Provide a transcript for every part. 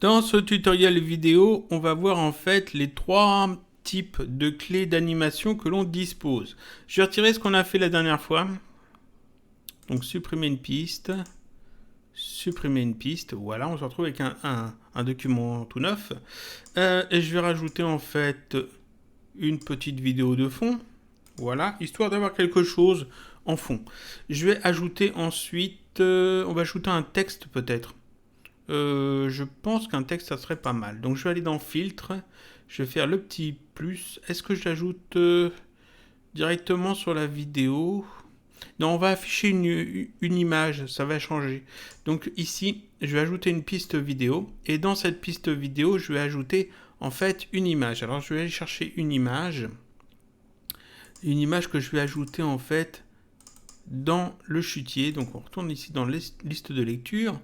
Dans ce tutoriel vidéo, on va voir en fait les trois types de clés d'animation que l'on dispose. Je vais retirer ce qu'on a fait la dernière fois. Donc supprimer une piste. Supprimer une piste. Voilà, on se retrouve avec un document tout neuf. Et je vais rajouter en fait une petite vidéo de fond. Voilà, histoire d'avoir quelque chose en fond. Je vais ajouter ensuite, on va ajouter un texte peut-être. Je pense qu'un texte, ça serait pas mal. Donc je vais aller dans Filtre, je vais faire le petit plus. Est-ce que je l'ajoute directement sur la vidéo? Non, on va afficher une image, ça va changer. Donc ici, je vais ajouter une piste vidéo. Et dans cette piste vidéo, je vais ajouter en fait une image. Alors je vais aller chercher une image. Une image que je vais ajouter en fait dans le chutier. Donc on retourne ici dans liste de lecture.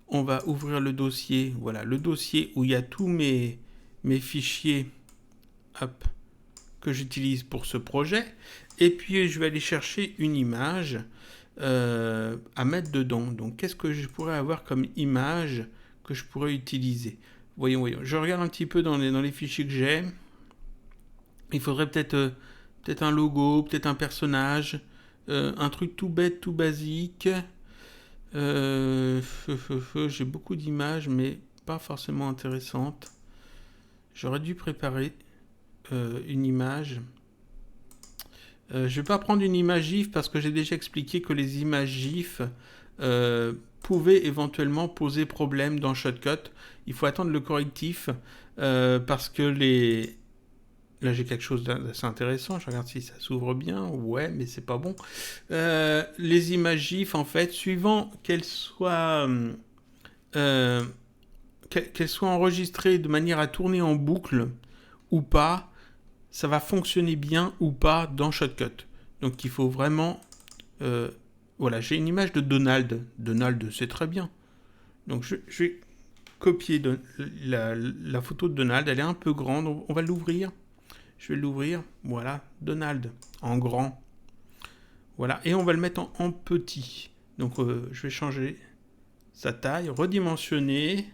On va ouvrir le dossier, voilà, le dossier où il y a tous mes fichiers hop, que j'utilise pour ce projet. Et puis je vais aller chercher une image à mettre dedans. Donc qu'est-ce que je pourrais avoir comme image que je pourrais utiliser? Voyons. Je regarde un petit peu dans les fichiers que j'ai. Il faudrait peut-être un logo, peut-être un personnage, un truc tout bête, tout basique. J'ai beaucoup d'images, mais pas forcément intéressantes. J'aurais dû préparer une image. Je vais pas prendre une image GIF parce que j'ai déjà expliqué que les images GIF pouvaient éventuellement poser problème dans Shotcut. Il faut attendre le correctif parce que les... Là, j'ai quelque chose d'assez intéressant. Je regarde si ça s'ouvre bien. Ouais, mais c'est pas bon. Les images GIF, en fait, suivant qu'elles soient enregistrées de manière à tourner en boucle ou pas, ça va fonctionner bien ou pas dans Shotcut. Donc, il faut vraiment... voilà, j'ai une image de Donald. Donald, c'est très bien. Donc, je vais copier la photo de Donald. Elle est un peu grande. On va l'ouvrir. Je vais l'ouvrir, voilà, Donald, en grand. Voilà, et on va le mettre en petit. Donc je vais changer sa taille, redimensionner.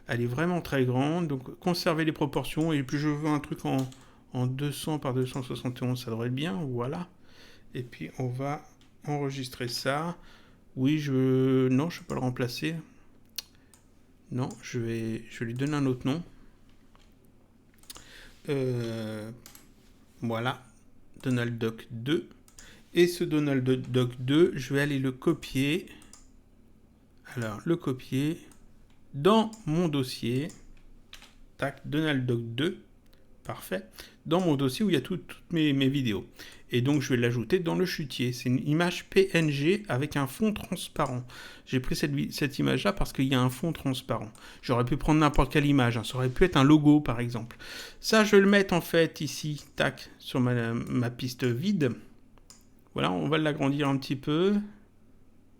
Elle est vraiment très grande, donc conserver les proportions. Et puis je veux un truc en 200 par 271, ça devrait être bien, voilà. Et puis on va enregistrer ça. Oui, non, je ne vais pas le remplacer. Non, je vais lui donner un autre nom. Voilà, Donald Duck 2. Et ce Donald Duck 2, je vais aller le copier. Alors, le copier dans mon dossier. Tac, Donald Duck 2. Parfait. Dans mon dossier où il y a toutes mes vidéos. Et donc, je vais l'ajouter dans le chutier. C'est une image PNG avec un fond transparent. J'ai pris cette image-là parce qu'il y a un fond transparent. J'aurais pu prendre n'importe quelle image. Ça aurait pu être un logo, par exemple. Ça, je vais le mettre en fait ici, tac, sur ma piste vide. Voilà, on va l'agrandir un petit peu,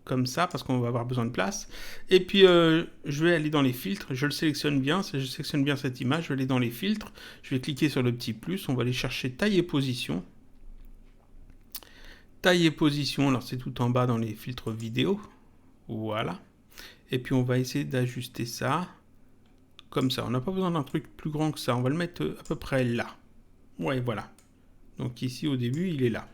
comme ça, parce qu'on va avoir besoin de place. Et puis, je vais aller dans les filtres, je le sélectionne bien, je sélectionne bien cette image, je vais aller dans les filtres, je vais cliquer sur le petit plus, on va aller chercher taille et position. Taille et position, alors c'est tout en bas dans les filtres vidéo, voilà. Et puis on va essayer d'ajuster ça, comme ça. On n'a pas besoin d'un truc plus grand que ça, on va le mettre à peu près là. Ouais, voilà. Donc ici, au début, il est là.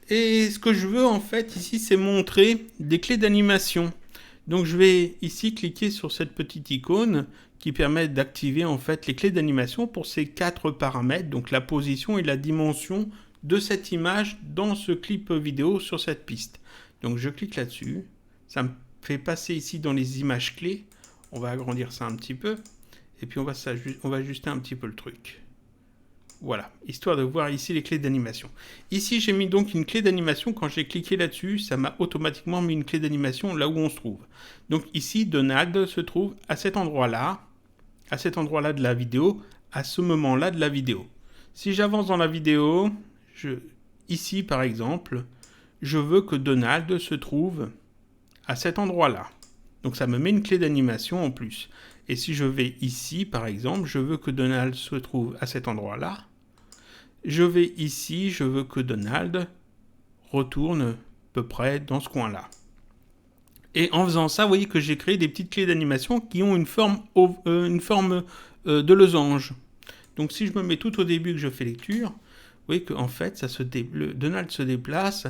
Et ce que je veux en fait ici, c'est montrer des clés d'animation. Donc je vais ici cliquer sur cette petite icône qui permet d'activer en fait les clés d'animation pour ces 4 paramètres, donc la position et la dimension de cette image dans ce clip vidéo sur cette piste. Donc je clique là-dessus, ça me fait passer ici dans les images clés, on va agrandir ça un petit peu, et puis on va ajuster un petit peu le truc. Voilà, histoire de voir ici les clés d'animation. Ici, j'ai mis donc une clé d'animation. Quand j'ai cliqué là-dessus, ça m'a automatiquement mis une clé d'animation là où on se trouve. Donc ici, Donald se trouve à cet endroit-là de la vidéo, à ce moment-là de la vidéo. Si j'avance dans la vidéo, ici par exemple, je veux que Donald se trouve à cet endroit-là. Donc ça me met une clé d'animation en plus. Et si je vais ici, par exemple, je veux que Donald se trouve à cet endroit-là. Je vais ici, je veux que Donald retourne à peu près dans ce coin-là. Et en faisant ça, vous voyez que j'ai créé des petites clés d'animation qui ont une forme de losange. Donc si je me mets tout au début que je fais lecture, vous voyez qu'en fait, le Donald se déplace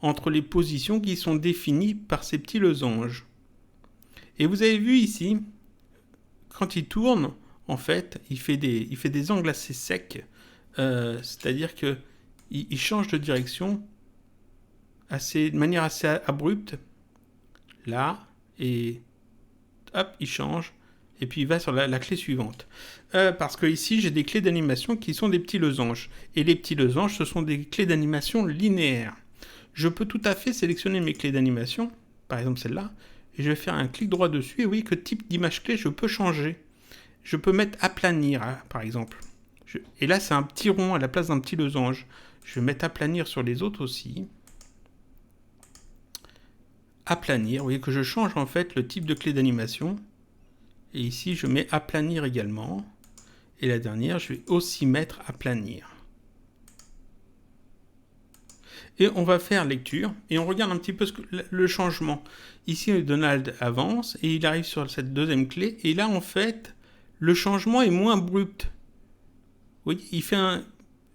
entre les positions qui sont définies par ces petits losanges. Et vous avez vu ici, quand il tourne, en fait, il fait des angles assez secs. C'est-à-dire qu'il change de direction de manière assez abrupte. Là, et hop, il change. Et puis il va sur la clé suivante. Parce que ici, j'ai des clés d'animation qui sont des petits losanges. Et les petits losanges, ce sont des clés d'animation linéaires. Je peux tout à fait sélectionner mes clés d'animation, par exemple celle-là, et je vais faire un clic droit dessus, et oui, que type d'image clé je peux changer. Je peux mettre aplanir, hein, par exemple. Et là, c'est un petit rond à la place d'un petit losange. Je vais mettre aplanir sur les autres aussi. Aplanir, vous voyez que je change en fait le type de clé d'animation. Et ici, je mets aplanir également. Et la dernière, je vais aussi mettre aplanir. Et on va faire lecture, et on regarde un petit peu le changement. Ici, Donald avance, et il arrive sur cette deuxième clé, et là, en fait, le changement est moins abrupt. Vous voyez, il fait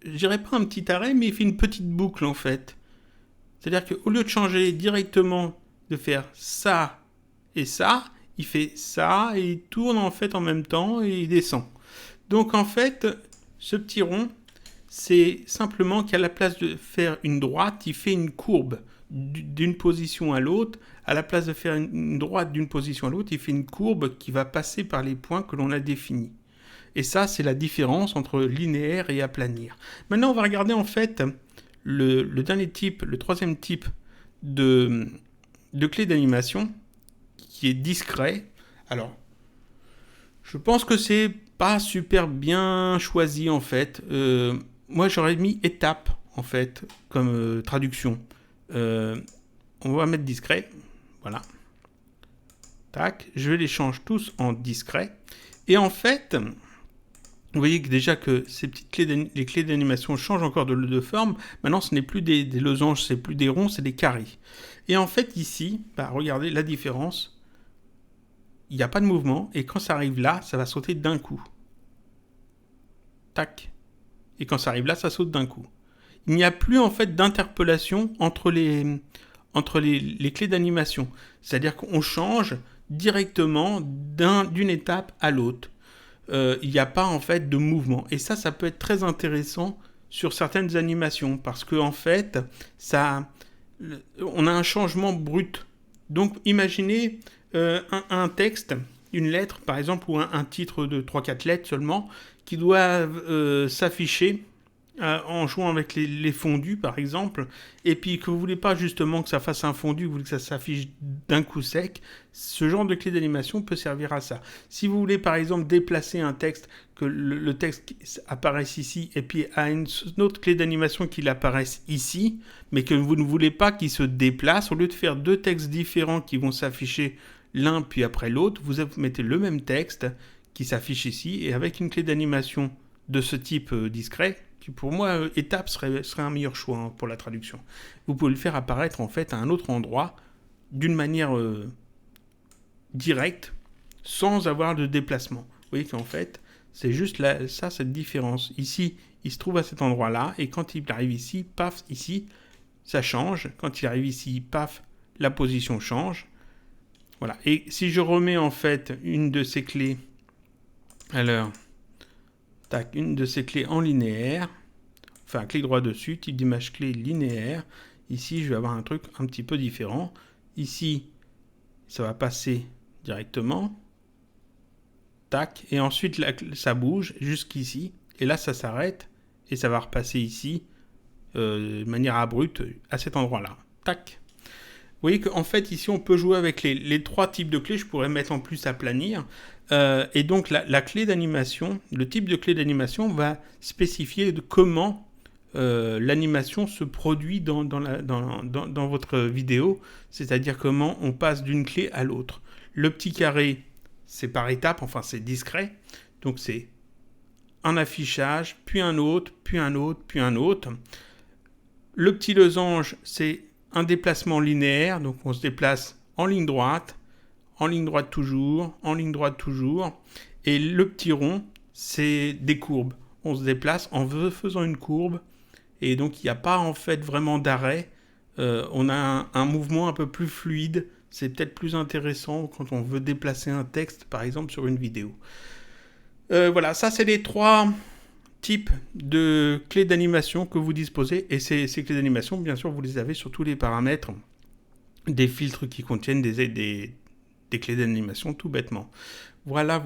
je dirais pas un petit arrêt, mais il fait une petite boucle, en fait. C'est-à-dire qu'au lieu de changer directement, de faire ça et ça, il fait ça, et il tourne, en fait, en même temps, et il descend. Donc, en fait, ce petit rond, c'est simplement qu'à la place de faire une droite, il fait une courbe d'une position à l'autre. À la place de faire une droite d'une position à l'autre, il fait une courbe qui va passer par les points que l'on a définis. Et ça, c'est la différence entre linéaire et aplanir. Maintenant, on va regarder en fait le dernier type, le troisième type de clé d'animation qui est discret. Alors, je pense que c'est pas super bien choisi en fait. Moi, j'aurais mis étape, en fait, comme traduction. On va mettre discret. Voilà. Tac. Je les change tous en discret. Et en fait, vous voyez que déjà que ces petites les clés d'animation changent encore de forme. Maintenant, ce n'est plus des losanges, c'est plus des ronds, c'est des carrés. Et en fait, ici, regardez la différence. Il n'y a pas de mouvement. Et quand ça arrive là, ça va sauter d'un coup. Tac. Et quand ça arrive là, ça saute d'un coup. Il n'y a plus en fait d'interpellation entre les clés d'animation. C'est-à-dire qu'on change directement d'une étape à l'autre. Il n'y a pas en fait de mouvement. Et ça peut être très intéressant sur certaines animations parce que en fait, on a un changement brut. Donc imaginez un texte, une lettre par exemple, ou un titre de 3-4 lettres seulement, qui doivent s'afficher en jouant avec les fondus par exemple, et puis que vous voulez pas justement que ça fasse un fondu, vous voulez que ça s'affiche d'un coup sec, ce genre de clé d'animation peut servir à ça. Si vous voulez par exemple déplacer un texte, que le texte apparaisse ici, et puis à une autre clé d'animation qu'il apparaisse ici, mais que vous ne voulez pas qu'il se déplace, au lieu de faire deux textes différents qui vont s'afficher l'un puis après l'autre, vous mettez le même texte qui s'affiche ici, et avec une clé d'animation de ce type discret, qui pour moi, étape serait un meilleur choix pour la traduction. Vous pouvez le faire apparaître en fait à un autre endroit, d'une manière directe, sans avoir de déplacement. Vous voyez qu'en fait, c'est juste cette différence. Ici, il se trouve à cet endroit-là, et quand il arrive ici, paf, ici, ça change. Quand il arrive ici, paf, la position change. Voilà. Et si je remets en fait une de ces clés, alors, tac, une de ces clés en linéaire, enfin, clic droit dessus, type d'image clé linéaire. Ici, je vais avoir un truc un petit peu différent. Ici, ça va passer directement. Tac. Et ensuite, ça bouge jusqu'ici. Et là, ça s'arrête. Et ça va repasser ici, de manière abrupte, à cet endroit-là. Tac. Vous voyez qu'en fait, ici, on peut jouer avec les trois types de clés. Je pourrais mettre en plus aplanir. Et donc, la clé d'animation, le type de clé d'animation va spécifier comment l'animation se produit dans votre vidéo. C'est-à-dire comment on passe d'une clé à l'autre. Le petit carré, c'est par étapes, enfin, c'est discret. Donc, c'est un affichage, puis un autre, puis un autre, puis un autre. Le petit losange, c'est un déplacement linéaire, donc on se déplace en ligne droite toujours, en ligne droite toujours. Et le petit rond, c'est des courbes. On se déplace en faisant une courbe. Et donc, il n'y a pas en fait vraiment d'arrêt. On a un mouvement un peu plus fluide. C'est peut-être plus intéressant quand on veut déplacer un texte, par exemple, sur une vidéo. Voilà, ça c'est les 3 types de clés d'animation que vous disposez. Et ces clés d'animation, bien sûr, vous les avez sur tous les paramètres des filtres qui contiennent des clés d'animation tout bêtement. Voilà.